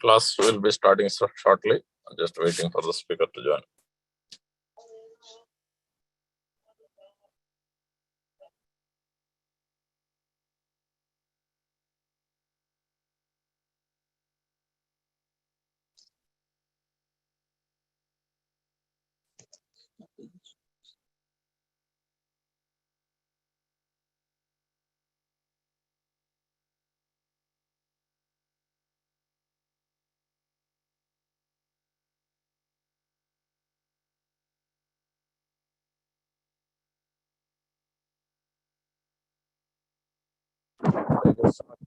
Class will be starting shortly. I'm just waiting for the speaker to join.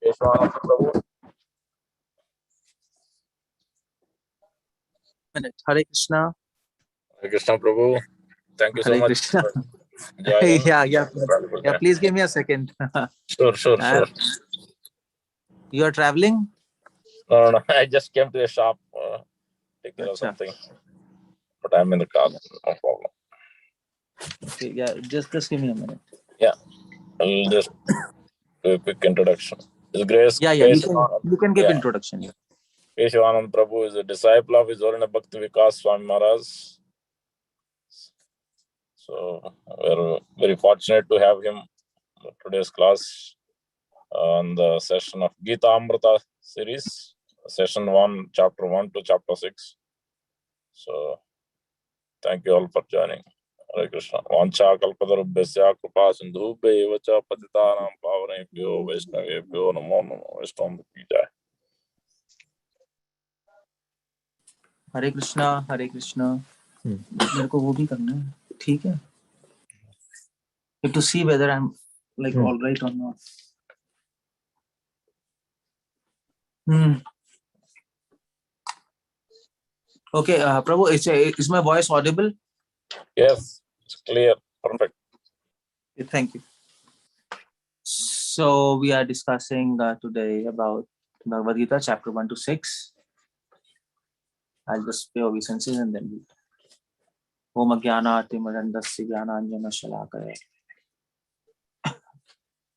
Keshavananda Prabhu. Hare Krishna. Hare Krishna Prabhu. Thank you so Hare much. Krishna. Joining. Yeah. Please give me a second. Sure. You are traveling? No. I just came to a shop, take care of something. But I'm in the car. No problem. Okay, yeah, just give me a minute. Yeah. I'll just do a quick introduction. His Grace Yeah. You can give introduction. Yeah. Keshavananda Prabhu is a disciple of His Holiness Bhakti Vikas Swami Maharaj. So we're very fortunate to have him in today's class on the session of Gitamrita series, session 1, chapter 1 to chapter 6. So thank you all for joining. Hare Krishna. Vancha kalpatarubhyasya kripa sindhubhya vacha patitanam pavanebhyo vaishnavebhyo namo namo Vaishnava ki jai. हरे कृष्णा मेरे को वो भी करना है ठीक है to see whether I'm like all right or not. Okay, Prabhu, is my voice audible? Yes, it's clear, perfect. Thank you. So we are discussing today about Bhagavad Gita chapter 1 to 6. I'll just pay obeisances and then read. Om Jnana Timirandasya Jnananjana Shalakaya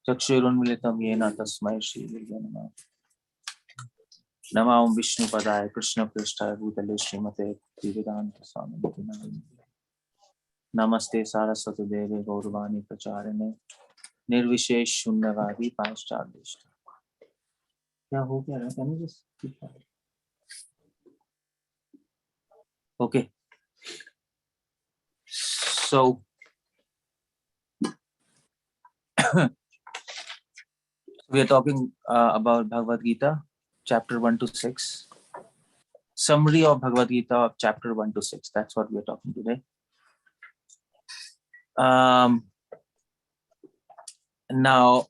Chakshurunmilitam Yena Tasmai Shri Namaha Nama Om Vishnu Padaya Krishna Prishthaya Bhutale Srimate Bhaktivedanta Swamiti Namine Namaste Saraswati Deve Gaurvani Pracharine Nirvishesh Shunyavadi Paschadishta. क्या हो क्या रहा है? Can you just keep quiet? Okay. So we are talking about Bhagavad Gita, chapter 1 to 6. Summary of Bhagavad Gita of chapter 1 to 6. That's what we are talking today. Now,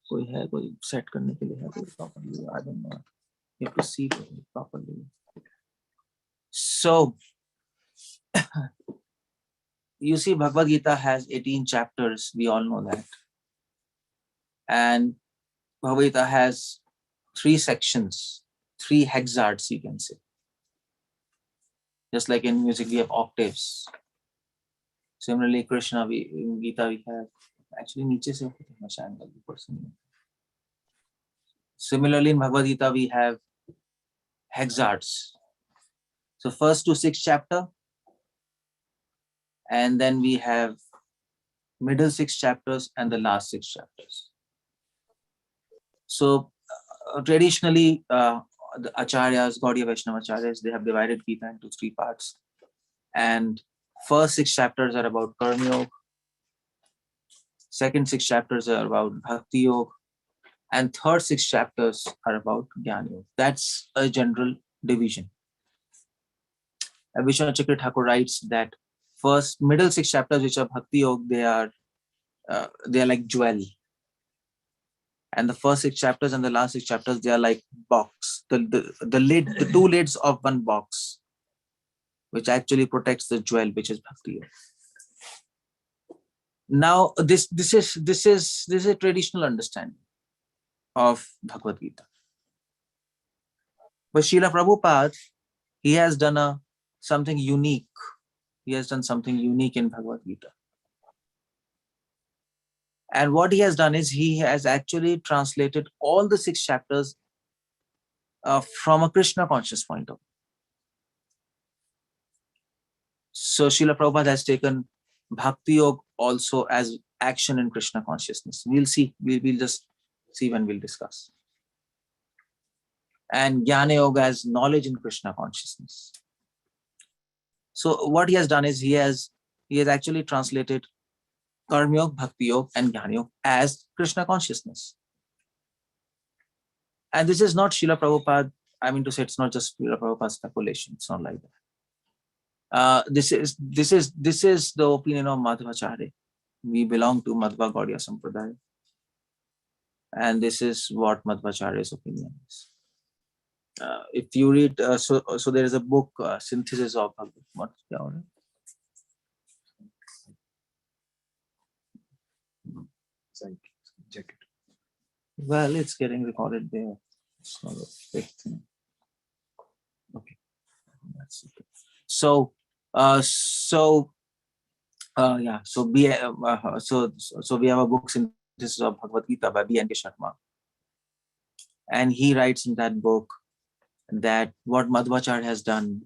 कोई है कोई set करने के लिए है कोई properly? I don't know. You have to see it properly. So, you see, Bhagavad Gita has 18 chapters. We all know that. And Bhagavad Gita has 3 sections, 3 hexards, you can say. Just like in music, we have octaves. Similarly, Krishna, in Gita, we have actually niche se much angle person. Similarly, in Bhagavad Gita, we have hexards. So first to 6th chapter, and then we have middle 6 chapters and the last 6 chapters. So traditionally, the acharyas, Gaudiya Vaishnava acharyas, they have divided Gita into 3 parts. And first 6 chapters are about Karma Yoga, second 6 chapters are about Bhakti Yoga, and third 6 chapters are about Jnana Yoga. That's a general division. Vishwanath Chakravarti Thakur writes that first middle 6 chapters, which are Bhakti Yoga, they are like jewel. And the first 6 chapters and the last 6 chapters, they are like box, the lid, the 2 lids of one box, which actually protects the jewel, which is Bhakti Yoga. Now, this is a traditional understanding of Bhagavad Gita. But Srila Prabhupada, he has done something unique. He has done something unique in Bhagavad Gita. And what he has done is he has actually translated all the 6 chapters from a Krishna conscious point of view. So Srila Prabhupada has taken Bhakti Yoga also as action in Krishna consciousness. We'll see. We'll just see when we'll discuss. And Jnana Yoga as knowledge in Krishna consciousness. So what he has done is he has actually translated Karma Yoga, Bhakti Yoga, and Jnana Yoga as Krishna consciousness. And this is not Srila Prabhupada. I mean to say, it's not just Srila Prabhupada's speculation. It's not like that. This is the opinion of Madhvacharya. We belong to Madhva Gaudiya Sampradaya, and this is what Madhvacharya's opinion is. If you read, so there is a book, Synthesis of Bhagavad Gita. Well, it's getting recorded there. It's not a big thing. Okay, that's okay. So we have a book, Synthesis of Bhagavad Gita by B. N. Sharma, and he writes in that book that what Madhvacharya has done,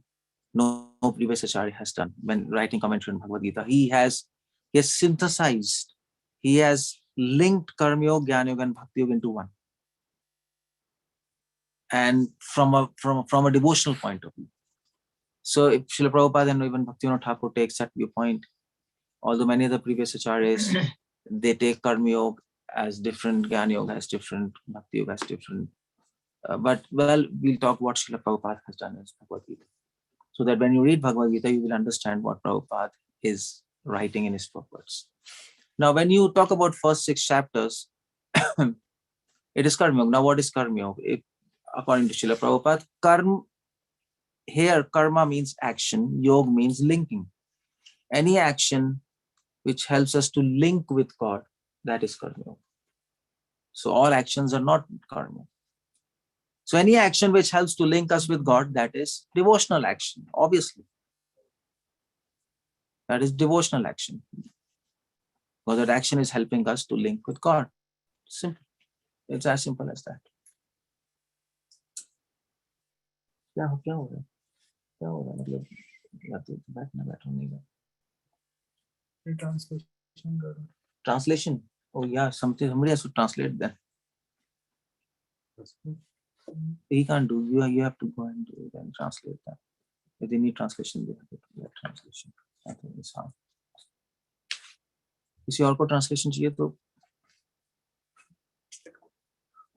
no previous acharya has done when writing commentary on Bhagavad Gita. He has synthesized, he has linked Karma Yoga, Jnana Yoga, and Bhakti Yoga into one. And from a devotional point of view. So if Srila Prabhupada and even Bhaktivinoda Thakur takes that viewpoint, although many of the previous acharyas, they take Karma Yoga as different, Jnana Yoga as different, Bhakti Yoga as different. But well, we'll talk what Srila Prabhupada has done in Bhagavad Gita. So that when you read Bhagavad Gita, you will understand what Prabhupada is writing in his purports. Now, when you talk about first 6 chapters, it is Karma Yoga. Now, what is Karma Yoga? According to Srila Prabhupada, karma means action, yoga means linking. Any action which helps us to link with God, that is Karma Yoga. So all actions are not karma. So any action which helps to link us with God, that is devotional action, obviously. That is devotional action. Because that action is helping us to link with God. Simple. It's as simple as that. क्या हो रहा है मतलब या तो बैठना नहीं translation. Oh yeah, somebody has to translate that. He can't do. You have to go and do it and translate that. If they need translation, they have to do that translation. I think it's how. किसी और को translation चाहिए तो.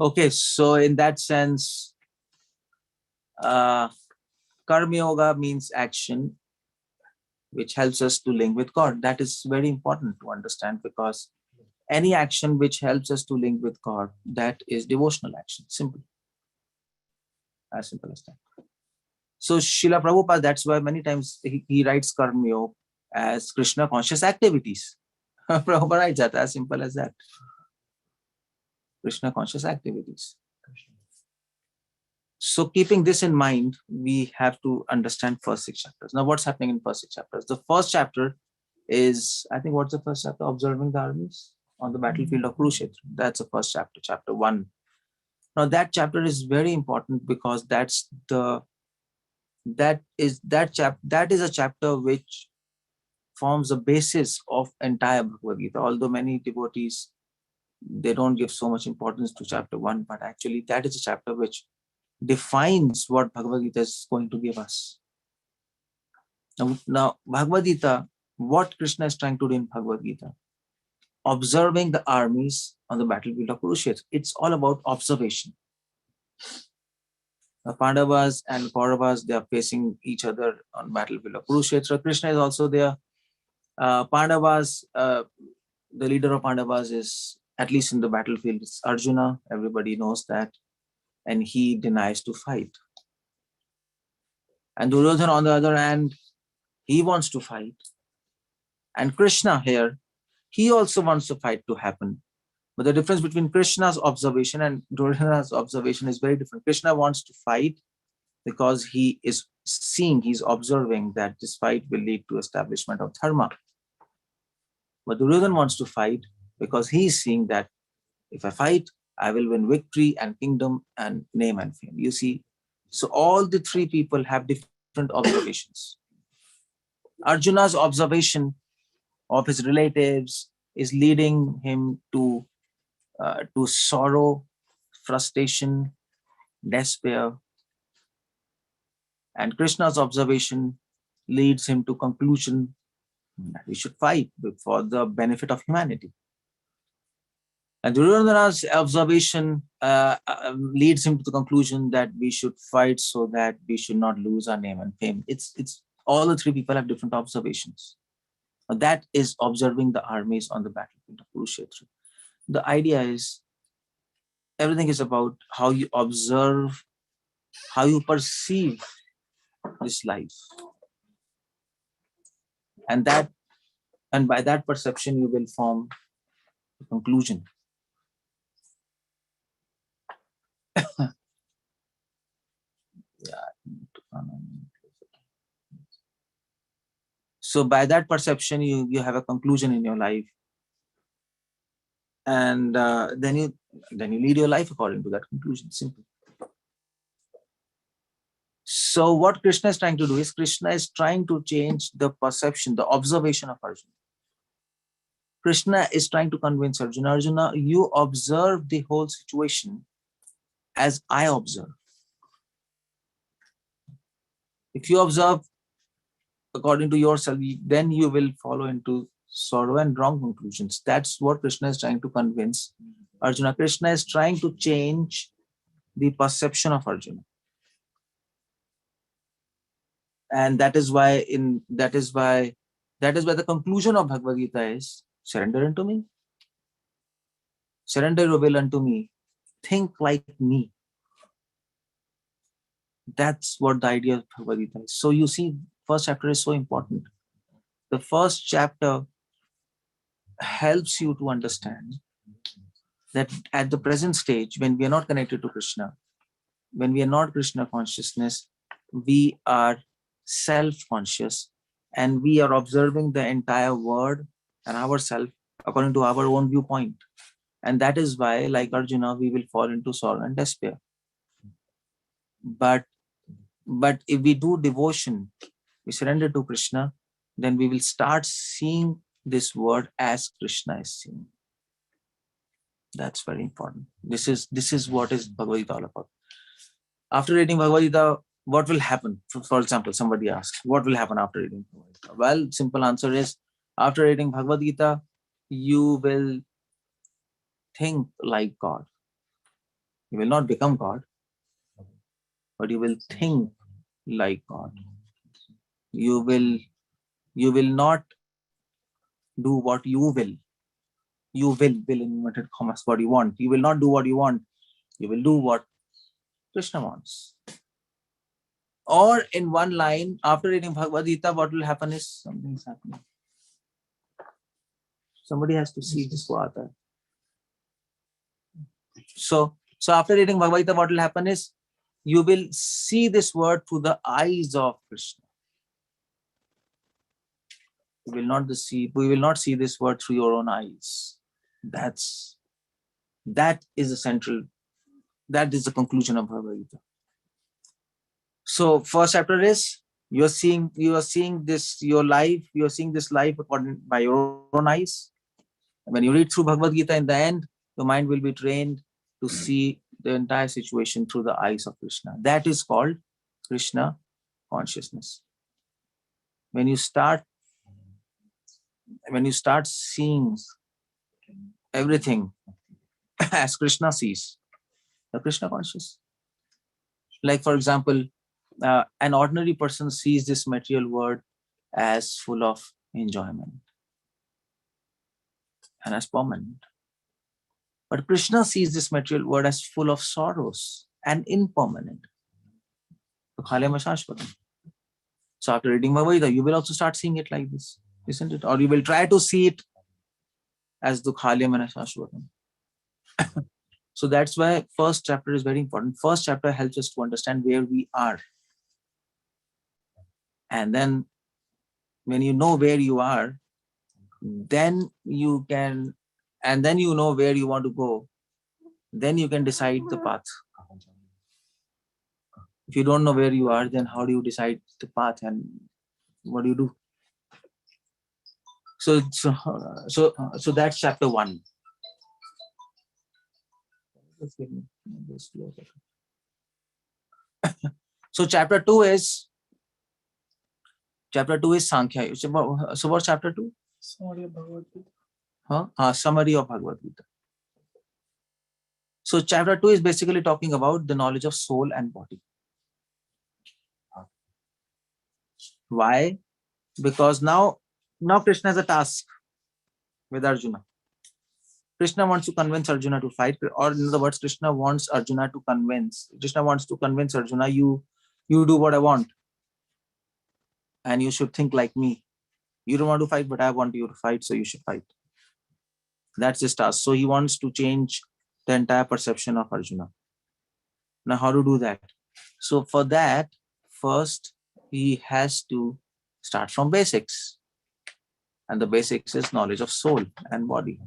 Okay, so in that sense, Karma Yoga means action which helps us to link with God. That is very important to understand, because any action which helps us to link with God, that is devotional action. Simple. As simple as that. So Srila Prabhupada, that's why many times he writes Karma Yoga as Krishna conscious activities. Prabhupada writes that, as simple as that. Krishna conscious activities. So keeping this in mind, we have to understand first 6 chapters. Now what's happening in first 6 chapters? The first chapter is, I think, what's the first chapter? Observing the armies on the battlefield of Kurukshetra. That's the first chapter, chapter 1. Now that chapter is very important because that is a chapter which forms the basis of entire Bhagavad Gita. Although many devotees, they don't give so much importance to chapter 1, but actually that is a chapter which defines what Bhagavad Gita is going to give us. Now Bhagavad Gita, what Krishna is trying to do in Bhagavad Gita, observing the armies on the battlefield of Kurukshetra. It's all about observation. The Pandavas and Kauravas, they are facing each other on battlefield of Kurukshetra. Krishna is also there. Pandavas, the leader of Pandavas is, at least in the battlefield, is Arjuna. Everybody knows that. And he denies to fight. And Duryodhana, on the other hand, he wants to fight. And Krishna here, he also wants the fight to happen. But the difference between Krishna's observation and Duryodhana's observation is very different. Krishna wants to fight because he is seeing, he's observing that this fight will lead to establishment of dharma. But Duryodhana wants to fight because he's seeing that if I fight, I will win victory and kingdom and name and fame. You see, So all the three people have different observations. Arjuna's observation of his relatives is leading him to sorrow, frustration, despair, and Krishna's observation leads him to conclusion that we should fight for the benefit of humanity. And Duryodhana's observation leads him to the conclusion that we should fight so that we should not lose our name and fame. It's all the three people have different observations. That is observing the armies on the battlefield of Kurukshetra. The idea is everything is about how you observe, how you perceive this life, and by that perception you will form a conclusion. So by that perception you have a conclusion in your life, and then you lead your life according to that conclusion. Simple. So what Krishna is trying to do is Krishna is trying to change the perception, the observation of Arjuna. Krishna is trying to convince Arjuna, Arjuna, you observe the whole situation as I observe. If you observe according to yourself, then you will follow into sorrow and wrong conclusions. That's what Krishna is trying to convince Arjuna. Krishna is trying to change the perception of Arjuna. And that is why the conclusion of Bhagavad Gita is surrender unto me. Surrender your will unto me. Think like me. That's what the idea of Bhagavad Gita is. So you see, first chapter is so important. The first chapter helps you to understand that at the present stage, when we are not connected to Krishna, when we are not Krishna consciousness, we are self-conscious and we are observing the entire world and ourselves according to our own viewpoint. And that is why, like Arjuna, we will fall into sorrow and despair. But if we do devotion, we surrender to Krishna, then we will start seeing this world as Krishna is seeing. That's very important. This is what is Bhagavad Gita all about. After reading Bhagavad Gita, what will happen? For example, somebody asks, what will happen after reading Bhagavad Gita? Well, simple answer is, after reading Bhagavad Gita, you will think like God. You will not become God, but you will think like God. You will not do what you will. You will in inverted commas what you want. You will not do what you want. You will do what Krishna wants. Or in one line, after reading Bhagavad Gita, what will happen is something is happening. Somebody has to see this water. So after reading Bhagavad Gita, what will happen is you will see this word through the eyes of Krishna. We will not see this word through your own eyes. That is the conclusion of Bhagavad Gita. So first chapter is you are seeing this life according by your own eyes. And when you read through Bhagavad Gita, in the end, your mind will be trained to see the entire situation through the eyes of Krishna. That is called Krishna consciousness. When you start seeing everything as Krishna sees, the Krishna conscious. Like for example, an ordinary person sees this material world as full of enjoyment and as permanent. But Krishna sees this material world as full of sorrows and impermanent. So after reading Bhagavad Gita, you will also start seeing it like this, isn't it? Or you will try to see it as Dukhalyam and Ashashvatam. So that's why first chapter is very important. First chapter helps us to understand where we are. And then when you know where you are, then you can, and then you know where you want to go, then you can decide the path. If you don't know where you are, then how do you decide the path and what do you do? So that's chapter 1. So chapter 2 is Sankhya. So what's chapter 2? Summary of Bhagavad Gita. Summary of Bhagavad Gita. So chapter 2 is basically talking about the knowledge of soul and body. Why? Because now Krishna has a task with Arjuna. Krishna wants to convince Arjuna to fight, or in other words, Krishna wants to convince Arjuna, you do what I want, and you should think like me. You don't want to fight, but I want you to fight, so you should fight. That's his task. So he wants to change the entire perception of Arjuna. Now, how to do that? So for that, first he has to start from basics, and the basics is knowledge of soul and body.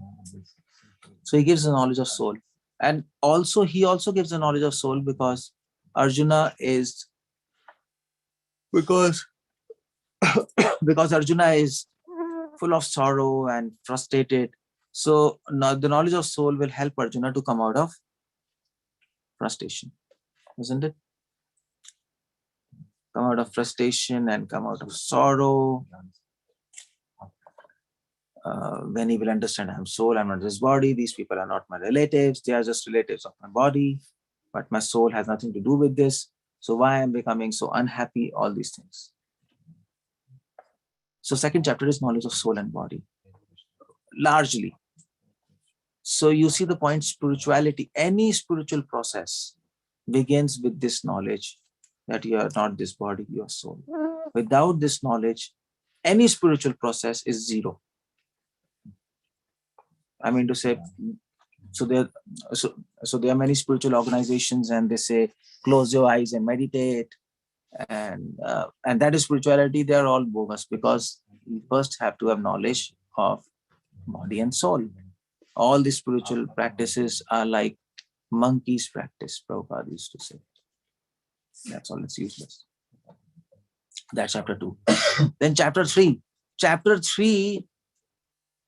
So he gives the knowledge of soul, and he also gives the knowledge of soul because Arjuna is full of sorrow and frustrated. So now the knowledge of soul will help Arjuna to come out of frustration, isn't it? Come out of frustration and come out of sorrow. When he will understand, I'm soul, I'm not this body, these people are not my relatives, they are just relatives of my body, but my soul has nothing to do with this. So why I'm becoming so unhappy, all these things. So second chapter is knowledge of soul and body, largely. So you see the point, spirituality, any spiritual process begins with this knowledge that you are not this body, you are soul. Without this knowledge, any spiritual process is zero. I mean to say, so there are many spiritual organizations, and they say close your eyes and meditate, and that is spirituality. They are all bogus, because you first have to have knowledge of body and soul. All these spiritual practices are like monkey's practice, Prabhupada used to say. That's all, it's useless. That's chapter 2. Then chapter 3.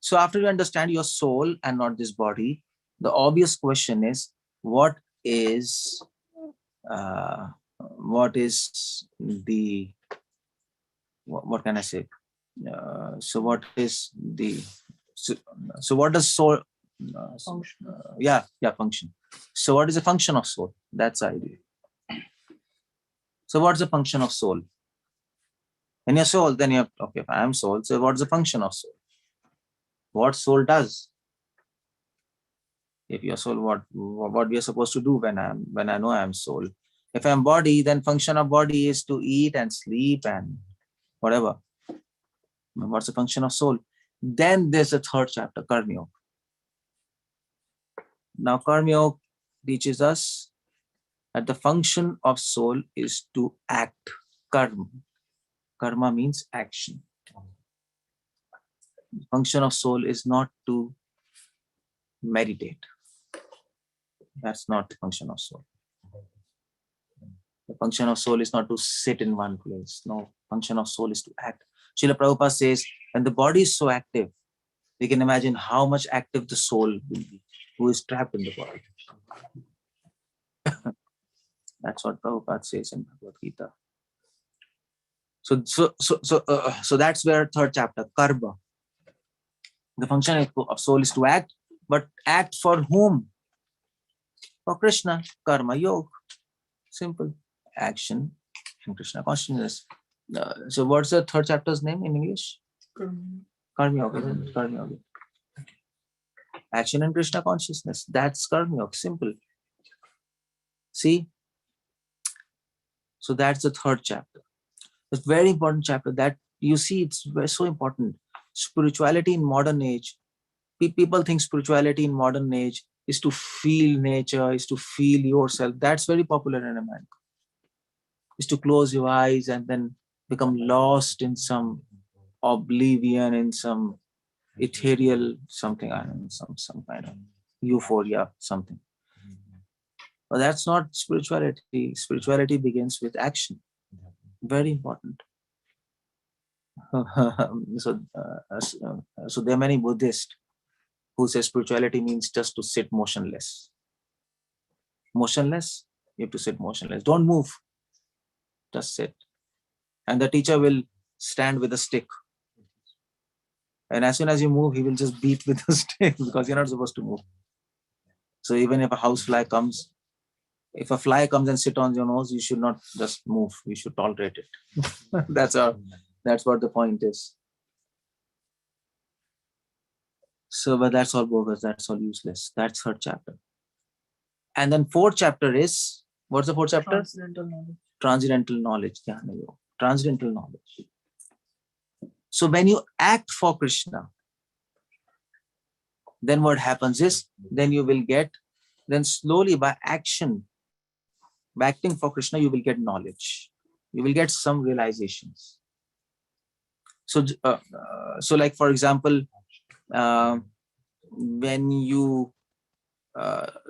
So after you understand your soul and not this body, the obvious question is, what is the, what can I say? So what is the, so what does soul, function. So what is the function of soul? That's the idea. So what's the function of soul? In your soul, then you have, okay, if I am soul, so what's the function of soul? What soul does? If your soul, what we are supposed to do when I know I am soul? If I am body, then function of body is to eat and sleep and whatever. What's the function of soul? Then there's a third chapter, Karma Yoga. Now Karma Yoga teaches us that the function of soul is to act. Karma means action. The function of soul is not to meditate. That's not the function of soul. The function of soul is not to sit in one place. No, function of soul is to act. Srila Prabhupada says, when the body is so active, we can imagine how much active the soul will be, who is trapped in the body. That's what Prabhupada says in Bhagavad Gita. So that's where third chapter, Karma. The function of soul is to act, but act for whom? For Krishna. Karma Yoga. Simple. Action and Krishna consciousness. So what's the third chapter's name in English? Karma Yoga. Karma Yoga. Action and Krishna consciousness. That's Karma Yoga. Simple. See? So that's the third chapter. It's a very important chapter that you see, it's so important. Spirituality in modern age. People think spirituality in modern age is to feel nature, is to feel yourself. That's very popular in America. Is to close your eyes and then become lost in some oblivion, in some ethereal something, I don't know, some kind of euphoria, something. But that's not spirituality. Spirituality begins with action. Very important. So there are many Buddhists who say spirituality means just to sit motionless. Motionless, you have to sit motionless. Don't move, just sit. And the teacher will stand with a stick. And as soon as you move, he will just beat with the stick because you're not supposed to move. So even if a housefly comes, if a fly comes and sit on your nose, you should not just move. You should tolerate it. That's what the point is. So, but that's all bogus. That's all useless. That's third chapter. And then fourth chapter is, what's the fourth chapter? Transcendental knowledge. Transcendental knowledge. Transcendental knowledge. So when you act for Krishna, then what happens is, then you will get, then slowly by action, by acting for Krishna, you will get knowledge. You will get some realizations. So, like for example, when you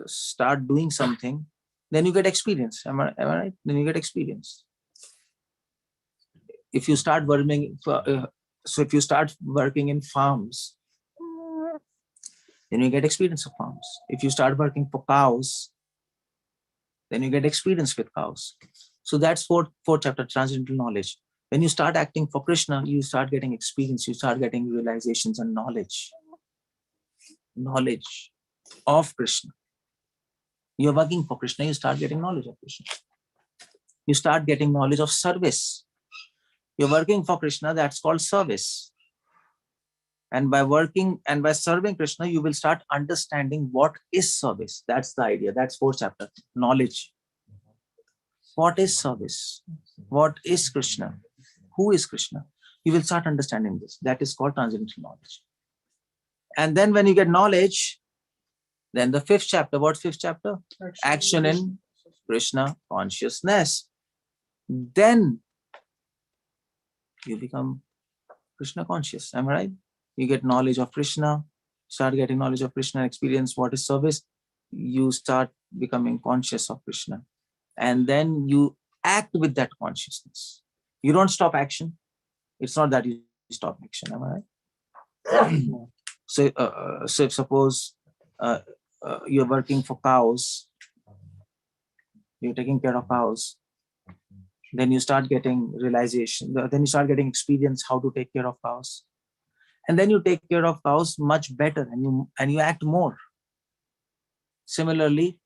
start doing something, then you get experience. Am I right? Then you get experience. If you start working, if you start working in farms, then you get experience of farms. If you start working for cows, then you get experience with cows. So that's fourth chapter, transcendental knowledge. When you start acting for Krishna, you start getting experience, you start getting realizations and knowledge. Knowledge of Krishna. You're working for Krishna, you start getting knowledge of Krishna. You start getting knowledge of service. You're working for Krishna, that's called service. And by working and by serving Krishna, you will start understanding what is service. That's the idea. That's fourth chapter, knowledge. What is service? What is Krishna? Who is Krishna? You will start understanding this. That is called transcendental knowledge. And then when you get knowledge, then the fifth chapter, what's fifth chapter? Action in Krishna consciousness. Then you become Krishna conscious. Am I right? You get knowledge of Krishna, start getting knowledge of Krishna, experience what is service. You start becoming conscious of Krishna. And then you act with that consciousness. You don't stop action. It's not that you stop action. Am I right? So if suppose you're working for cows, you're taking care of cows, then you start getting realization, then you start getting experience how to take care of cows. And then you take care of cows much better and you act more. Similarly,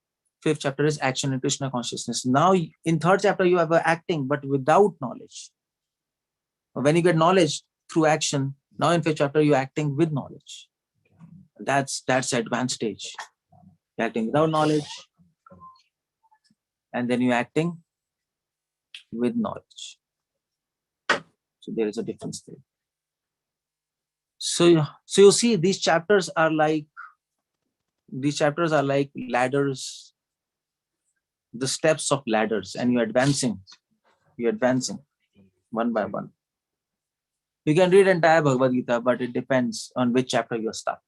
fifth chapter is action in Krishna consciousness. Now in third chapter, you have acting, but without knowledge. When you get knowledge through action, now in fifth chapter, you're acting with knowledge. That's advanced stage. You're acting without knowledge, and then you're acting with knowledge. So there is a difference there. So you see, these chapters are like ladders, the steps of ladders, and you're advancing one by one. You can read entire Bhagavad Gita, but it depends on which chapter you're stuck.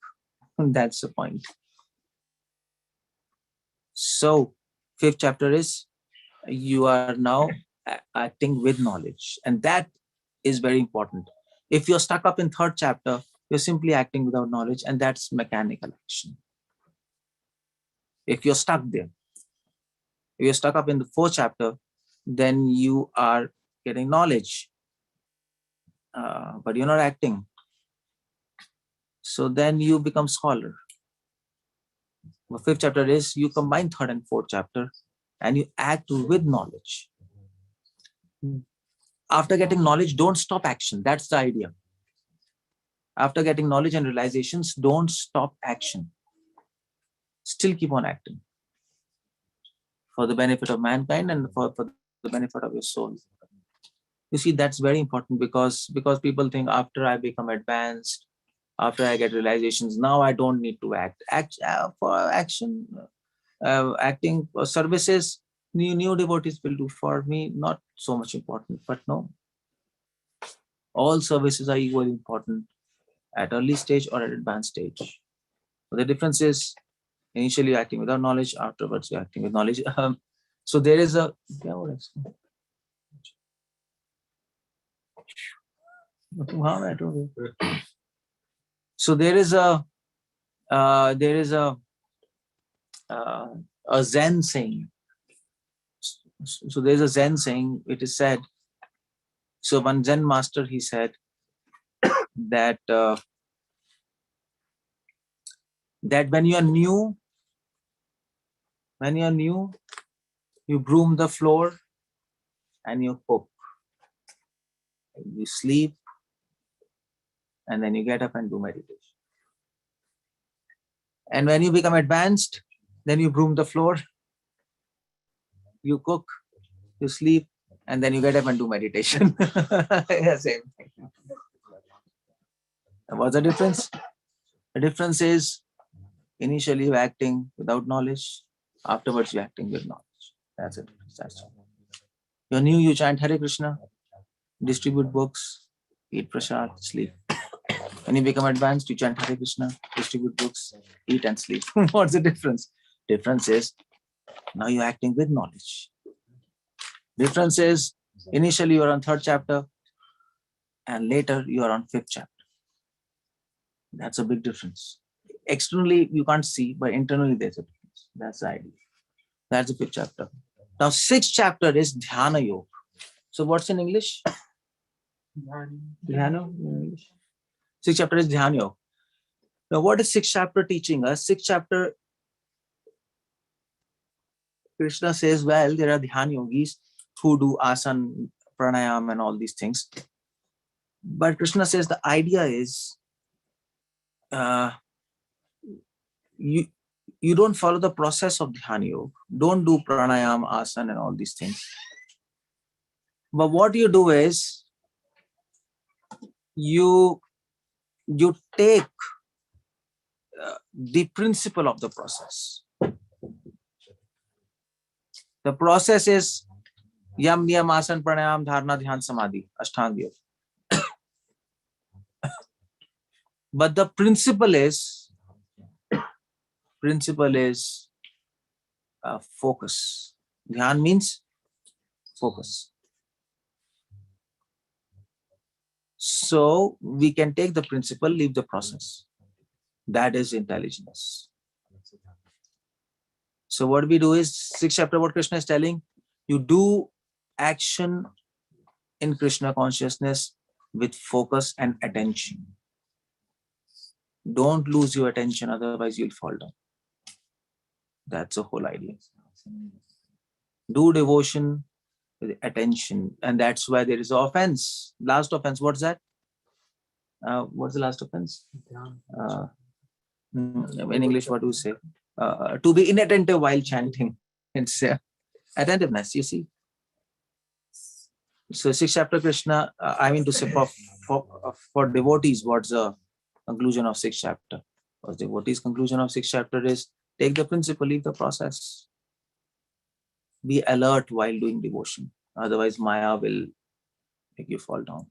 That's the point. So fifth chapter is you are now acting with knowledge, and that is very important. If you're stuck up in third chapter, you're simply acting without knowledge, and that's mechanical action. If you're stuck there, if you're stuck up in the fourth chapter, then you are getting knowledge, but you're not acting. So then you become scholar. The fifth chapter is you combine third and fourth chapter and you act with knowledge. After getting knowledge, don't stop action. That's the idea. After getting knowledge and realizations, don't stop action. Still keep on acting for the benefit of mankind and for the benefit of your soul. You see, that's very important because people think after I become advanced, after I get realizations, now I don't need to act. Acting for services, new devotees will do for me, not so much important. But no, all services are equally important at early stage or at advanced stage. So the difference is Initially you're acting without knowledge, afterwards you're acting with knowledge. So there is a so there is a Zen saying. So there's a Zen saying, it is said. So one Zen master, he said that that when you are new, you broom the floor and you cook. You sleep and then you get up and do meditation. And when you become advanced, then you broom the floor, you cook, you sleep, and then you get up and do meditation. Yeah, same thing. And what's the difference? The difference is initially you're acting without knowledge, afterwards you're acting with knowledge. That's it. That's it. You're new, you chant Hare Krishna, distribute books, eat prasad, sleep. When you become advanced, you chant Hare Krishna, distribute books, eat and sleep. What's the difference? Difference is now you're acting with knowledge. Difference is initially you're on 3rd chapter and later you are on 5th chapter. That's a big difference. Externally you can't see, but internally there's a difference. That's the idea. That's the 5th chapter. Now 6th chapter is Dhyana Yoga. So what's in English? Dhyana in English. 6th chapter is Dhyana Yoga. Now what is 6th chapter teaching us? 6th chapter, Krishna says, well, there are Dhyana yogis who do asana, pranayam and all these things. But Krishna says the idea is you don't follow the process of Dhyana Yoga. Don't do pranayam, asana and all these things. But what you do is you take the principle of the process. The process is yam, niyam, asana, pranayam, dharana, dhyan, samadhi, ashtanga yoga. But the principle is focus. Dhyan means focus. So we can take the principle, leave the process. That is intelligence. So what we do is 6th chapter, what Krishna is telling, you do action in Krishna consciousness with focus and attention. Don't lose your attention, otherwise you'll fall down. That's the whole idea. Do devotion with attention, and that's why there is offense. Last offense, what's that? What's the last offense? In English, what do you say? To be inattentive while chanting. It's attentiveness, you see. So 6th chapter Krishna, I mean to say for devotees, what's the conclusion of 6th chapter? Because devotees' conclusion of 6th chapter is take the principle, leave the process. Be alert while doing devotion. Otherwise, Maya will make you fall down.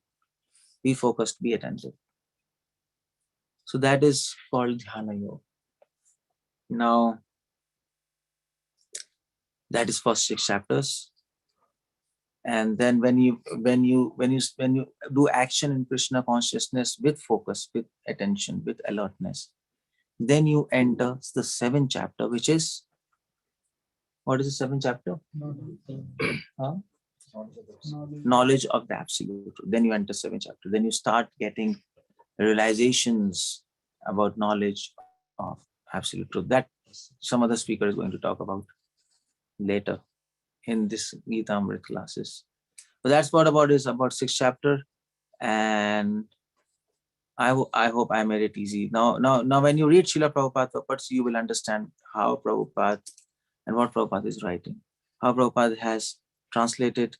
Be focused, be attentive. So that is called Dhyana Yoga. Now, that is first 6 chapters. And then when you do action in Krishna consciousness with focus, with attention, with alertness, then you enter the 7th chapter, which is, what is the 7th chapter? Knowledge of the absolute. Then you enter 7th chapter. Then you start getting realizations about knowledge of absolute truth. That some other speaker is going to talk about later in this Gitamrita classes. So that's what about 6th chapter, and I hope I made it easy. Now when you read Srila Prabhupada Prabhupada, you will understand how Prabhupada and what Prabhupada is writing. How Prabhupada has translated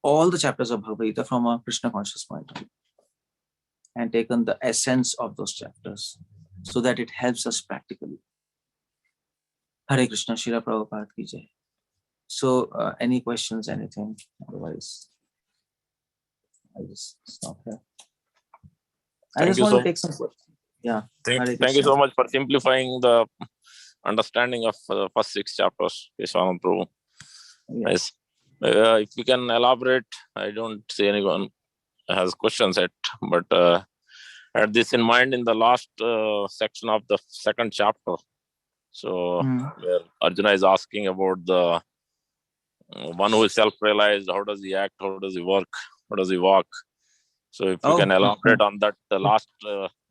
all the chapters of Bhagavad Gita from a Krishna conscious point of view and taken the essence of those chapters so that it helps us practically. Hare Krishna, Srila Prabhupada ki jai. So any questions, anything? Otherwise, I'll just stop here. I just want to take some questions. Yeah. Thank you so much for simplifying the understanding of the first 6 chapters, Keshavananda Prabhu. Yeah. Nice. If you can elaborate, I don't see anyone has questions yet, but had this in mind in the last section of the second chapter. So where Arjuna is asking about the one who is self-realized, how does he act, how does he work, how does he walk. So if you can elaborate on that, the last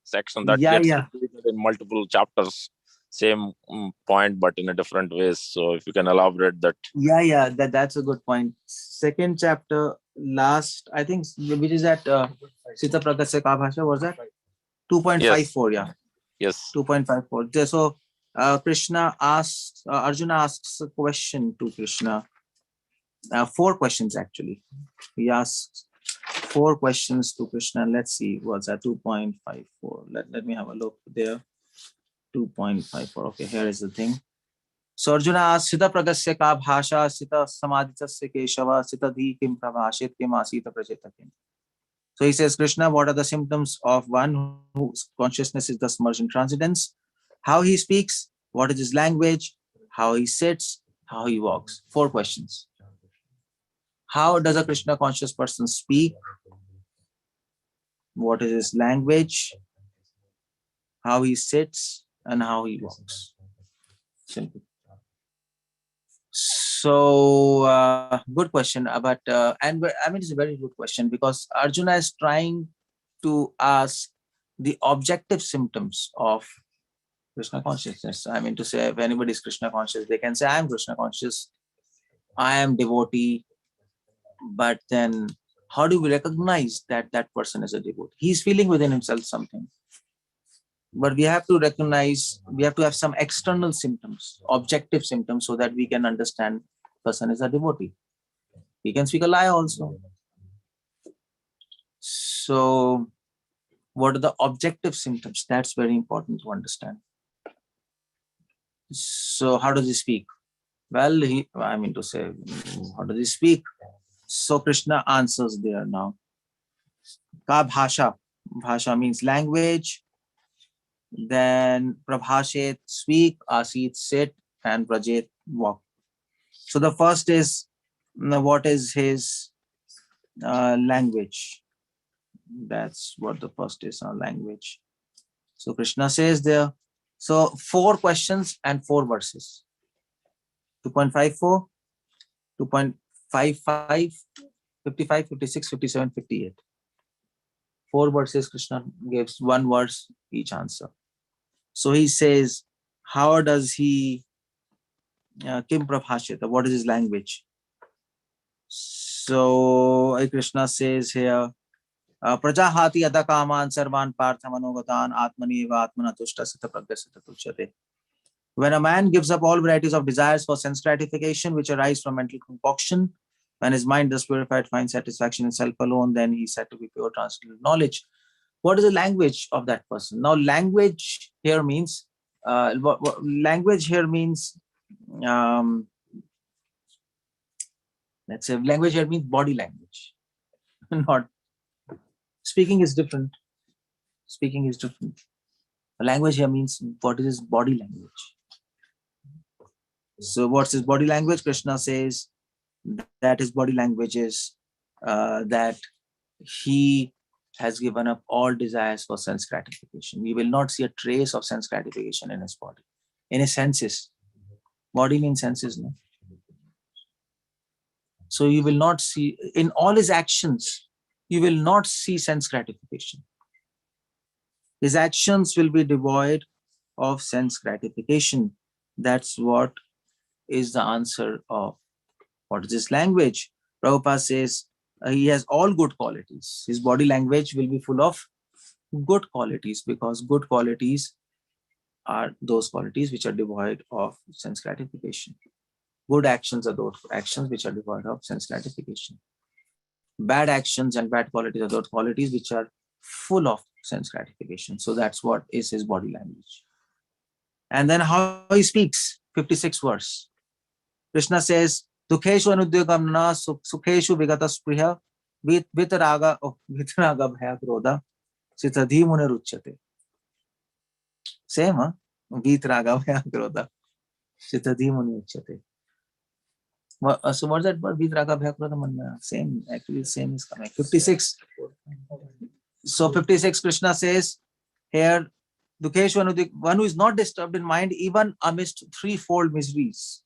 section that gets repeated in multiple chapters, same point but in a different ways. So if you can elaborate that. Yeah, that's a good point. Second chapter, last, I think, which is at Sita Pragasya Ka Bhasha, was that 2.54? Yeah. Yes. 2.54. So Krishna asks, Arjuna asks a question to Krishna. 4 questions actually. He asks 4 questions to Krishna. Let's see, what's that? 2.54. Let me have a look there. 2.54. Okay, here is the thing. So Arjuna asks, Sita Pragasya Ka Bhasha, Sita Samadhitasya Keshava, Sita Dhi Kim Prabhashit Kim Asita Prajeta Kim. So he says, Krishna, what are the symptoms of one whose consciousness is thus merged in transcendence? How he speaks, what is his language, how he sits, how he walks. 4 questions. How does a Krishna conscious person speak? What is his language? How he sits and how he walks. Simple. So good question, but and I mean, it's a very good question, because Arjuna is trying to ask the objective symptoms of Krishna consciousness. I mean to say, if anybody is Krishna conscious, they can say, I am Krishna conscious, I am devotee. But then how do we recognize that that person is a devotee? He's feeling within himself something. But we have to recognize, we have to have some external symptoms, objective symptoms, so that we can understand person is a devotee. He can speak a lie also. So what are the objective symptoms? That's very important to understand. So how does he speak? Well, I mean to say, how does he speak? So Krishna answers there now. Ka bhasha. Bhasha means language. Then prabhashet, speak, asit, sit, and prajet, walk. So the first is, what is his language? That's what the first is, our language. So Krishna says there. So 4 questions and 4 verses. 2.54, 2.55, 55, 56, 57, 58. 4 verses, Krishna gives 1 verse each answer. So he says, how does he, Kim Prabhashita, what is his language? So Krishna says here, Prajahati adakaman sarvan parthamanogatan atmani eva atmana tushta sita pragyasita tuchyate. When a man gives up all varieties of desires for sense gratification which arise from mental concoction, when his mind thus purified finds satisfaction in self alone, then he is said to be pure transcendental knowledge. What is the language of that person? Now, language here means language here means let's say language here means body language. Not speaking is different. Speaking is different. Language here means what is his body language. So what's his body language? Krishna says that his body language is that he has given up all desires for sense gratification. We will not see a trace of sense gratification in his body, in his senses. Body means senses, no? So you will not see, in all his actions, you will not see sense gratification. His actions will be devoid of sense gratification. That's what is the answer of what is his language. Prabhupada says he has all good qualities. His body language will be full of good qualities, because good qualities are those qualities which are devoid of sense gratification. Good actions are those actions which are devoid of sense gratification. Bad actions and bad qualities are those qualities which are full of sense gratification. So that's what is his body language. And then how he speaks, 56th verse. Krishna says, Dukheshu anudyogam na sukheshu vigata spriya vitaraga bhaya krodha sitadhi mune ruchyate. Same, huh? Vitaraga bhaya krodha. Chitadimuni uchyate. So what's that word? Vidraga bhyakrata manna. Same, actually same is coming. 56. So 56, Krishna says here, Dukeshwanu, the one who is not disturbed in mind even amidst threefold miseries,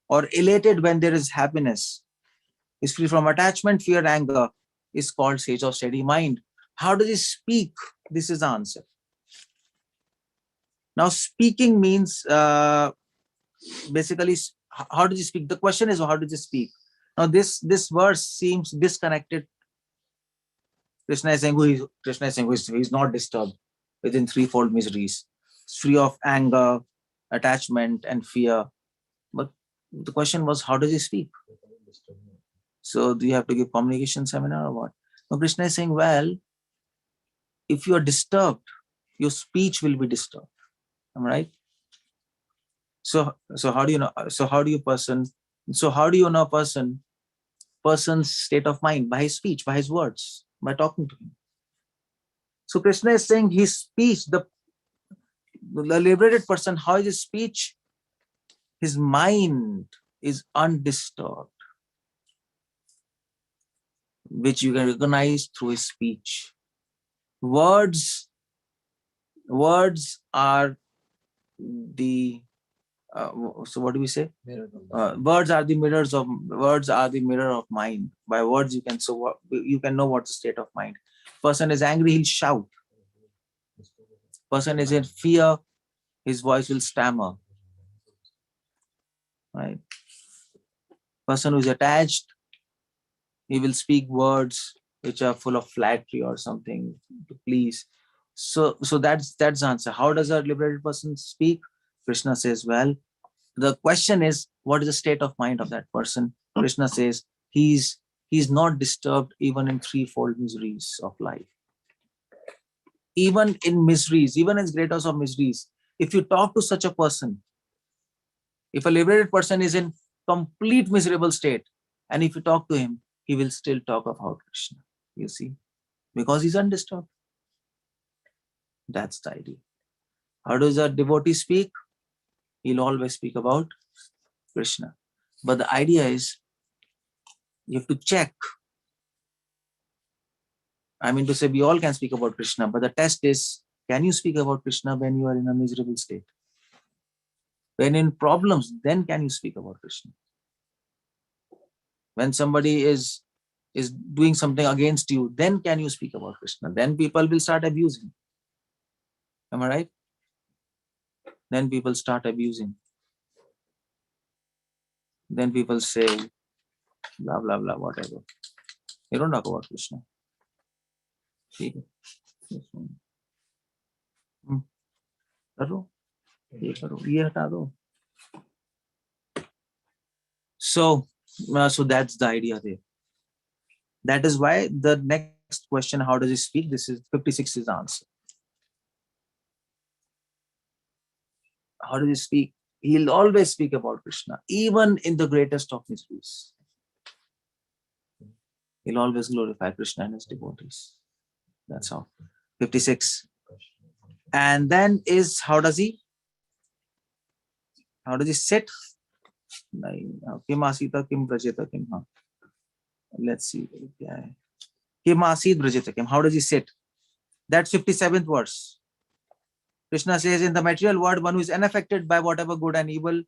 or elated when there is happiness, is free from attachment, fear, anger, is called sage of steady mind. How does he speak? This is the answer. Now, speaking means basically, how does he speak? The question is, how does he speak? Now, this verse seems disconnected. Krishna is saying he's not disturbed within threefold miseries, free of anger, attachment, and fear. But the question was, how does he speak? So do you have to give communication seminar or what? Now Krishna is saying, well, if you are disturbed, your speech will be disturbed. Am I right? So how do you know? So how do you know person's state of mind? By his speech, by his words, by talking to him. So Krishna is saying his speech, the liberated person, how is his speech? His mind is undisturbed, which you can recognize through his speech. Words are the so what do we say? Words are the mirror of mind. By words you can you can know what's the state of mind. Person is angry, he'll shout. Person is in fear, his voice will stammer. Right? Person who is attached, he will speak words which are full of flattery or something to please. So that's the answer. How does a liberated person speak? Krishna says, well, the question is, what is the state of mind of that person? Krishna says he's not disturbed even in threefold miseries of life. Even in miseries, even as greatest of miseries, if you talk to such a person, if a liberated person is in complete miserable state, and if you talk to him, he will still talk about Krishna. You see, because he's undisturbed. That's the idea. How does a devotee speak? He'll always speak about Krishna. But the idea is, you have to check. I mean to say, we all can speak about Krishna, but the test is, can you speak about Krishna when you are in a miserable state? When in problems, then can you speak about Krishna? When somebody is doing something against you, then can you speak about Krishna? Then people will start abusing. Am I right? Then people start abusing. Then people say, blah, blah, blah, whatever. You don't talk about Krishna. So that's the idea there. That is why the next question, how does he speak? This is 56 is the answer. How does he speak? He'll always speak about Krishna, even in the greatest of miseries. He'll always glorify Krishna and his devotees. That's how. 56. And then is, how does he sit? Let's see. How does he sit? That's 57th verse. Krishna says, in the material world, one who is unaffected by whatever good and evil,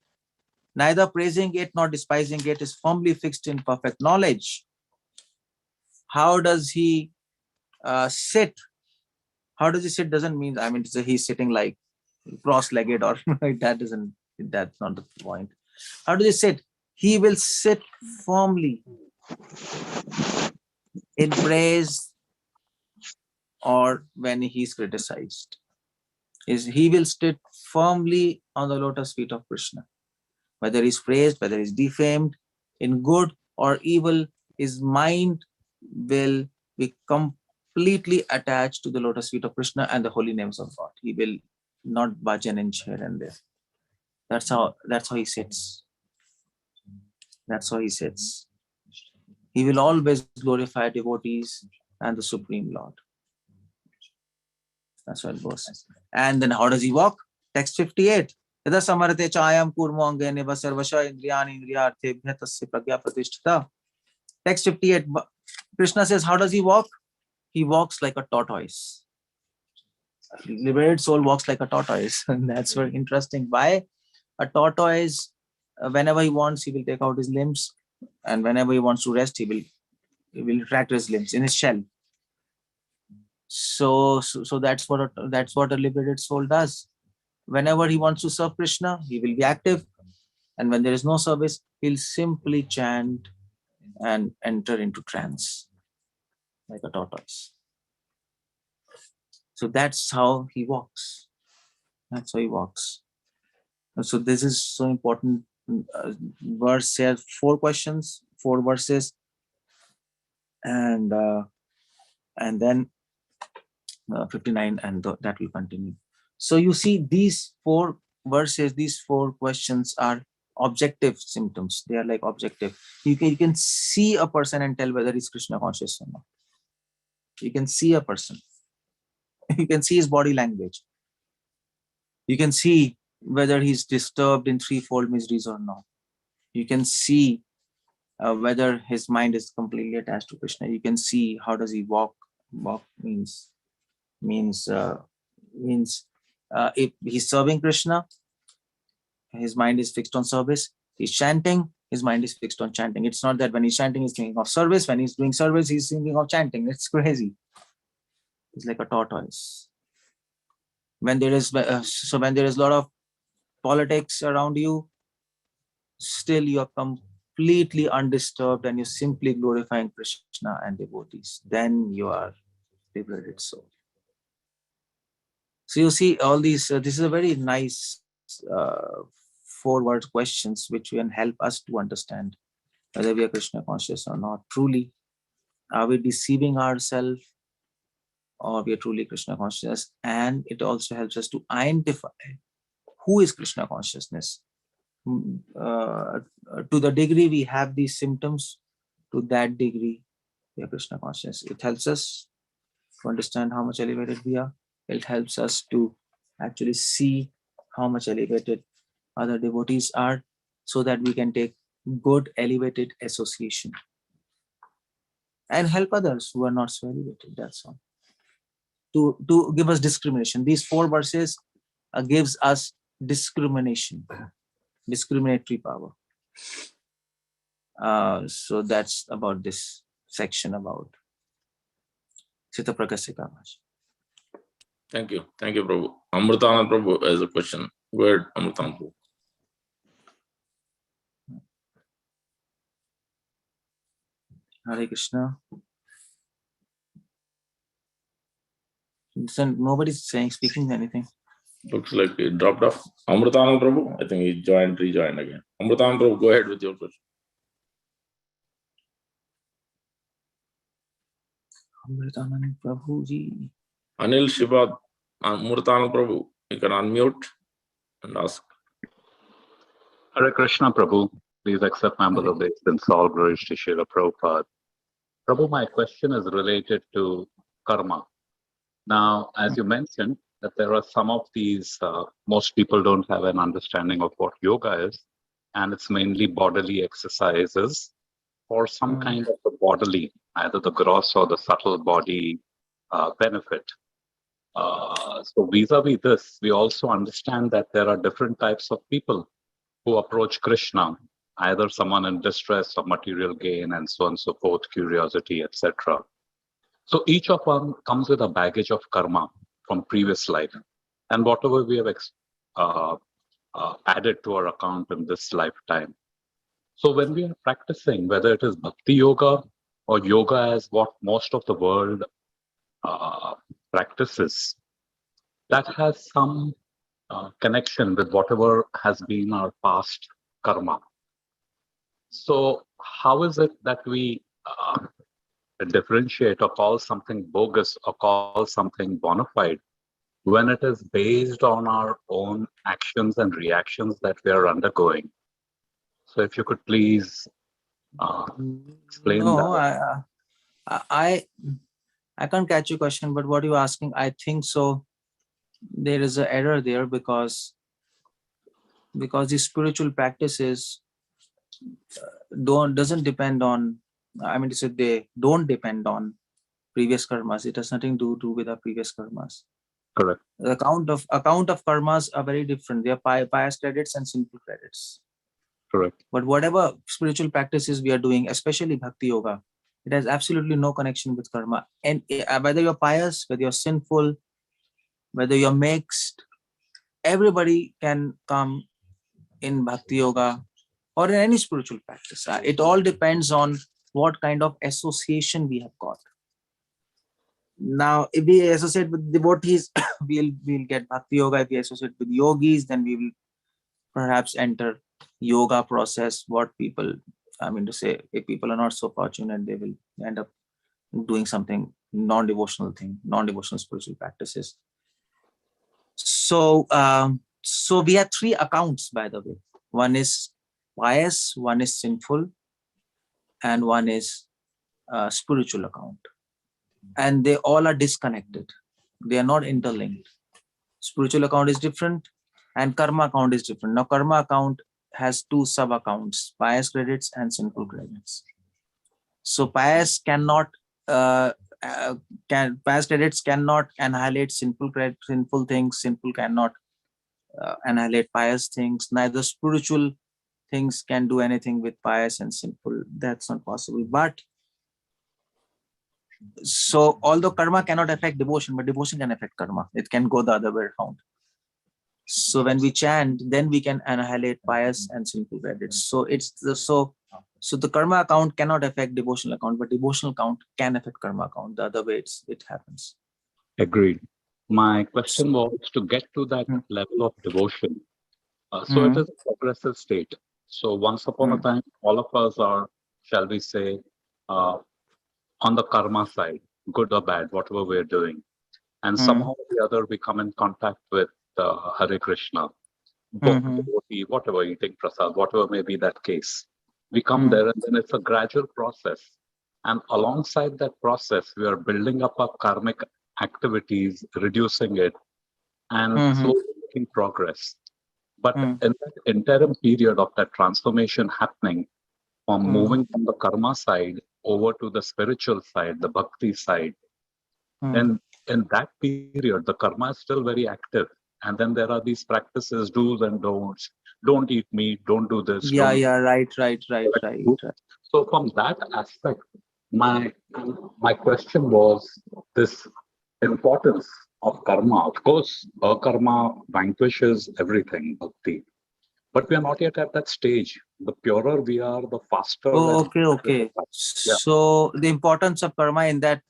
neither praising it nor despising it, is firmly fixed in perfect knowledge. How does he sit? How does he sit doesn't mean, I mean, he's sitting like cross-legged or that's not the point. How does he sit? He will sit firmly in praise or when he's criticized. He will sit firmly on the lotus feet of Krishna. Whether he's praised, whether he's defamed, in good or evil, his mind will be completely attached to the lotus feet of Krishna and the holy names of God. He will not budge an inch here and there. That's how he sits. That's how he sits. He will always glorify devotees and the Supreme Lord. That's what it goes. And then how does he walk? Text 58. Yada samarate chayam kurmo angene vasarvasha indriyani indriyarthebhya tasya pragya pratishtita. Text 58. Krishna says, how does he walk? He walks like a tortoise. Liberated soul walks like a tortoise. And that's very interesting. Why? A tortoise, whenever he wants, he will take out his limbs. And whenever he wants to rest, he will retract his limbs in his shell. So that's what a liberated soul does. Whenever he wants to serve Krishna, he will be active. And when there is no service, he'll simply chant and enter into trance like a tortoise. So that's how he walks. That's how he walks. So this is so important. Verse here, 4 questions, 4 verses, and then 59, and that will continue. So you see, these 4 verses, these 4 questions are objective symptoms. They are like objective. You can see a person and tell whether he's Krishna conscious or not. You can see a person. You can see his body language. You can see whether he's disturbed in threefold miseries or not. You can see whether his mind is completely attached to Krishna. You can see how does he walk. Walk means if he's serving Krishna, his mind is fixed on service. He's chanting, his mind is fixed on chanting. It's not that when he's chanting, he's thinking of service. When he's doing service, he's thinking of chanting. It's crazy. It's like a tortoise. When there is a lot of politics around you, still you are completely undisturbed and you're simply glorifying Krishna and devotees. Then you are liberated soul. So you see all these, this is a very nice 4-word questions which can help us to understand whether we are Krishna conscious or not. Truly, are we deceiving ourselves or we are truly Krishna conscious? And it also helps us to identify who is Krishna consciousness. To the degree we have these symptoms, to that degree we are Krishna conscious. It helps us to understand how much elevated we are. It helps us to actually see how much elevated other devotees are, so that we can take good elevated association and help others who are not so elevated. That's all. To give us discrimination. These 4 verses gives us discrimination, discriminatory power. So that's about this section about Sita Prakasya Kamash. Thank you, Prabhu. Amritanand Prabhu has a question. Go ahead, Amritanand Prabhu. Hare Krishna. Nobody's speaking anything. Looks like he dropped off. Amritanand Prabhu, I think he rejoined again. Amritanand Prabhu, go ahead with your question. Amritanand Prabhu ji. Anil Shibad, Amritanand Prabhu, you can unmute and ask. Hare Krishna, Prabhu. Please accept my humble obeisance. All glories to Srila Prabhupada. Prabhu, my question is related to karma. Now, as you mentioned, that there are some of these, most people don't have an understanding of what yoga is, and it's mainly bodily exercises for some kind of a bodily, either the gross or the subtle body benefit. So vis-a-vis this, we also understand that there are different types of people who approach Krishna, either someone in distress or material gain and so on and so forth, curiosity, etc. So each of them comes with a baggage of karma from previous life, and whatever we have added to our account in this lifetime. So when we are practicing, whether it is bhakti yoga or yoga as what most of the world practices, that has some connection with whatever has been our past karma. So how is it that we differentiate or call something bogus or call something bona fide when it is based on our own actions and reactions that we are undergoing? So if you could please explain that. I can't catch your question, but what you're asking, I think so. There is an error there, because because the spiritual practices doesn't depend on, I mean to say, they don't depend on previous karmas. It has nothing to do with our previous karmas. Correct. The account of karmas are very different. They are pious credits and sinful credits. Correct. But whatever spiritual practices we are doing, especially bhakti yoga, it has absolutely no connection with karma. And whether you're pious, whether you're sinful, whether you're mixed, everybody can come in bhakti yoga or in any spiritual practice. It all depends on what kind of association we have got. Now, if we associate with devotees, we'll get bhakti yoga. If we associate with yogis, then we will perhaps enter yoga process. What people, I mean to say, if people are not so fortunate, they will end up doing something non-devotional spiritual practices. So, so we have three accounts, by the way. One is pious, one is sinful, and one is spiritual account. And they all are disconnected. They are not interlinked. Spiritual account is different and karma account is different. Now, karma account has two sub accounts, pious credits and sinful credits. So pious cannot pious credits cannot annihilate sinful things. Sinful cannot annihilate pious things. Neither spiritual things can do anything with pious and sinful. That's not possible. But so although karma cannot affect devotion, but devotion can affect karma. It can go the other way around. So when we chant, then we can annihilate pious and sinful credits. So it's so the karma account cannot affect devotional account, but devotional account can affect karma account. The other way it happens. Agreed. My question was to get to that level of devotion. So it is a progressive state. So once upon a time, all of us are, shall we say, on the karma side, good or bad, whatever we're doing. And somehow or the other, we come in contact with Hare Krishna, devotee, whatever, eating prasad, whatever may be that case. We come there and then it's a gradual process. And alongside that process, we are building up our karmic activities, reducing it, and slowly making progress. But in that interim period of that transformation happening, from moving from the karma side over to the spiritual side, the bhakti side, then in that period, the karma is still very active. And then there are these practices, do's and don'ts. Don't eat meat, don't do this. Right. So from that aspect, my question was this importance of karma. Of course, karma vanquishes everything, bhakti. But we are not yet at that stage. The purer we are, the faster. Okay. Yeah. So the importance of karma in that.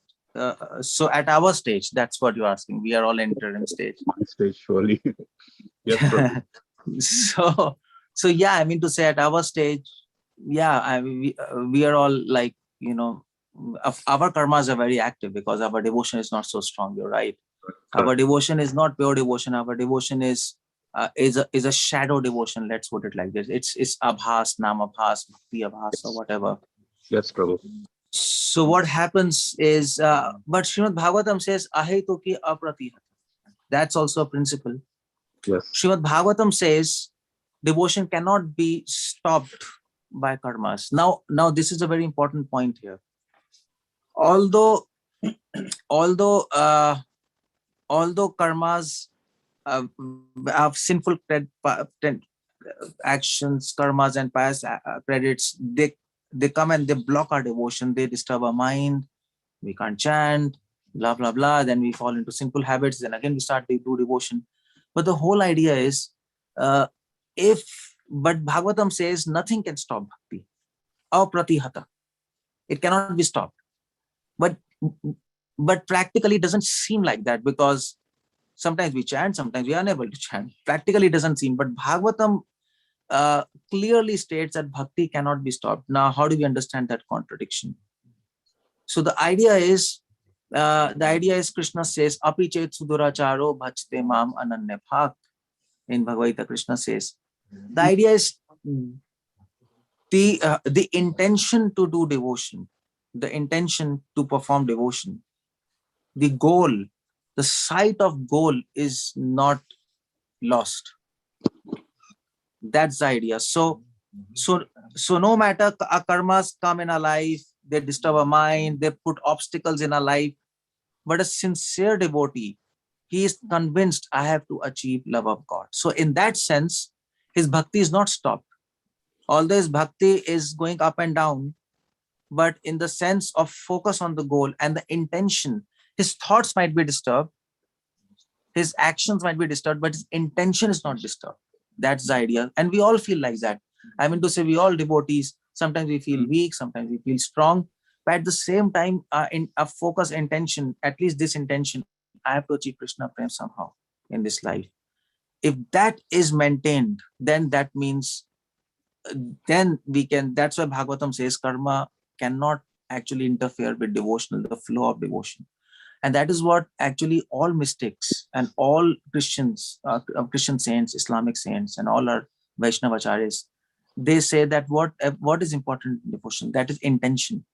So at our stage, that's what you're asking. We are all interim stage. My stage, surely. Yes. So yeah, I mean to say at our stage, yeah, I mean, we are all like, our karmas are very active because our devotion is not so strong. You're right. Correct. Our devotion is not pure devotion. Our devotion is a shadow devotion. Let's put it like this. It's abhas, namabhas, bhakti abhas, or whatever. Yes, Prabhu. So what happens is, but Srimad Bhagavatam says, ahetu ki apratihata. That's also a principle. Yes. Srimad Bhagavatam says, devotion cannot be stopped by karmas. Now this is a very important point here. Although karmas have sinful actions, karmas and pious credits, they come and they block our devotion. They disturb our mind. We can't chant, blah, blah, blah. Then we fall into sinful habits. Then again, we start to do devotion. But the whole idea is, but Bhagavatam says nothing can stop bhakti. Apratihata. It cannot be stopped. But practically it doesn't seem like that, because sometimes we chant, sometimes we are unable to chant. Practically it doesn't seem. But Bhagavatam clearly states that bhakti cannot be stopped. Now, how do we understand that contradiction? So the idea is Krishna says, api chet suduracharo bhajte mam ananya bhak. In Bhagavad Gita, Krishna says, the idea is the intention to do devotion, the intention to perform devotion, the goal, the sight of goal is not lost. That's the idea. So no matter our karmas come in our life, they disturb our mind, they put obstacles in our life, but a sincere devotee, he is convinced, I have to achieve love of God. So in that sense, his bhakti is not stopped. Although his bhakti is going up and down, but in the sense of focus on the goal and the intention, his thoughts might be disturbed, his actions might be disturbed, but his intention is not disturbed. That's the idea. And we all feel like that. I mean to say, we all devotees, sometimes we feel weak, sometimes we feel strong, but at the same time, in a focus intention, at least this intention, I have to achieve Krishna Prem somehow in this life. If that is maintained, then that means, then we can, that's why Bhagavatam says karma cannot actually interfere with devotional, the flow of devotion. And that is what actually all mystics and all Christians, Christian saints, Islamic saints, and all our Vaishnavacharyas, they say that what is important in devotion, that is intention,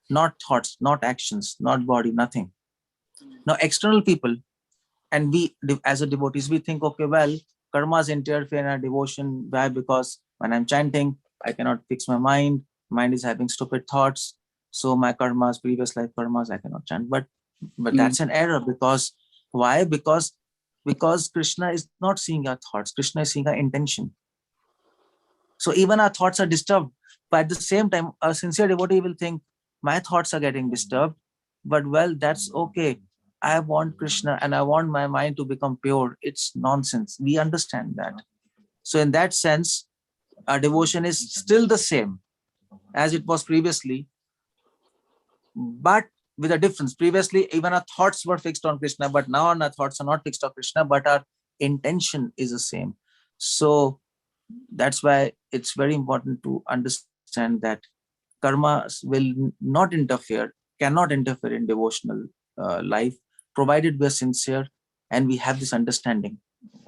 not thoughts, not actions, not body, nothing. Now, external people, and we as a devotees, we think, okay, well, karmas interfere in our devotion. Why? Because when I'm chanting, I cannot fix my mind is having stupid thoughts, so my karmas, previous life karmas, I cannot chant. But that's an error. Because why? Because Krishna is not seeing our thoughts, Krishna is seeing our intention. So even our thoughts are disturbed, but at the same time, a sincere devotee will think, my thoughts are getting disturbed, but well, that's okay. I want Krishna and I want my mind to become pure. It's nonsense. We understand that. So in that sense, our devotion is still the same as it was previously, but with a difference. Previously, even our thoughts were fixed on Krishna, but now our thoughts are not fixed on Krishna, but our intention is the same. So that's why it's very important to understand that karma will not interfere, cannot interfere in devotional life, provided we are sincere and we have this understanding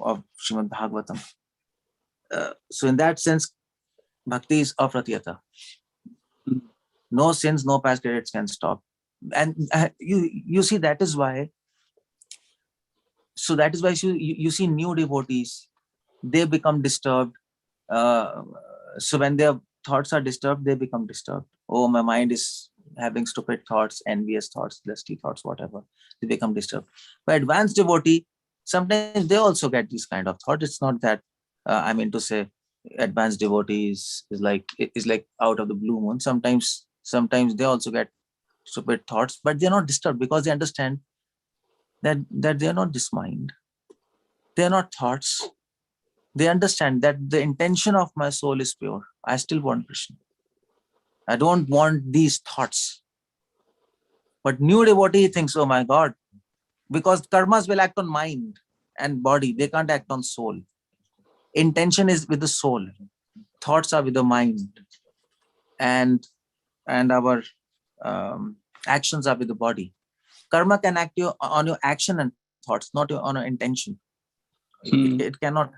of Srimad Bhagavatam. So in that sense, bhakti is afratiyata. No sins, no past credits can stop. And you see, that is why. So that is why you see new devotees, they become disturbed. So when their thoughts are disturbed, they become disturbed. Oh, my mind is having stupid thoughts, envious thoughts, lusty thoughts, whatever. They become disturbed. But advanced devotee, sometimes they also get these kind of thoughts. It's not that, I mean to say, advanced devotees is like out of the blue moon. Sometimes they also get stupid thoughts, but they're not disturbed because they understand that they're not this mind. They're not thoughts. They understand that the intention of my soul is pure. I still want Krishna. I don't want these thoughts. But new devotee thinks, oh my God, because karmas will act on mind and body. They can't act on soul. Intention is with the soul. Thoughts are with the mind. And our actions are with the body. Karma can act on your action and thoughts, not on your intention. It cannot.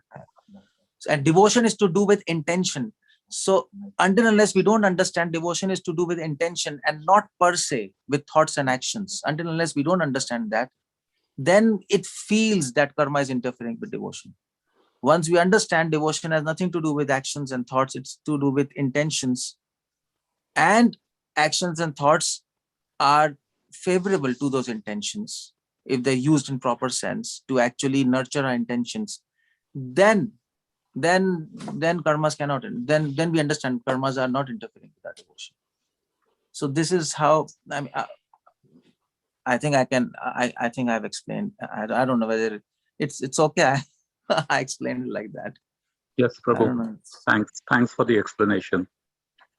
And devotion is to do with intention. So until unless we don't understand, devotion is to do with intention and not per se with thoughts and actions. Until unless we don't understand that, then it feels that karma is interfering with devotion. Once we understand, devotion has nothing to do with actions and thoughts, it's to do with intentions. And actions and thoughts are favorable to those intentions if they're used in proper sense to actually nurture our intentions. Then karmas cannot, then we understand karmas are not interfering with our devotion. So this is how, I mean, I think I think I've explained. I don't know whether it's okay. I explained it like that. Yes, I don't Prabhu. know. Thanks for the explanation.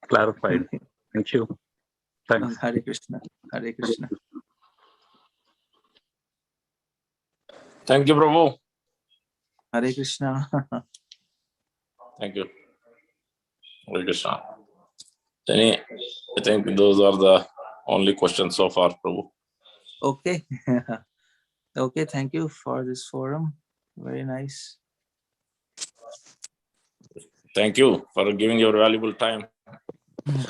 Clarified. Thank you. Thanks. Hare Krishna. Hare Krishna. Thank you, Prabhu. Hare Krishna. Thank you. Hare Krishna. I think those are the only questions so far, Prabhu. Okay. Okay, thank you for this forum. Very nice. Thank you for giving your valuable time.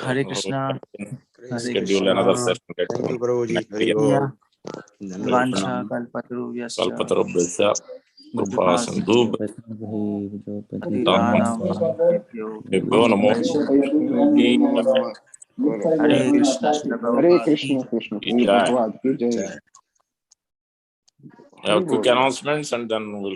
Hare Krishna. Hare Schedule another Krishna. session. Thank you, Prabhuji. Next Hari year. Om. Yeah. Dhanavad Vansha Pranam. kalpatarubhyascha. Kalpatarubhyascha कृपा सिंधु भ्यो नमो Hare Krishna, Srila Hare Prabhupada ki Krishna, Krishna, Srila Jai. Prabhupada ki jai. jai. Quick announcements and then we'll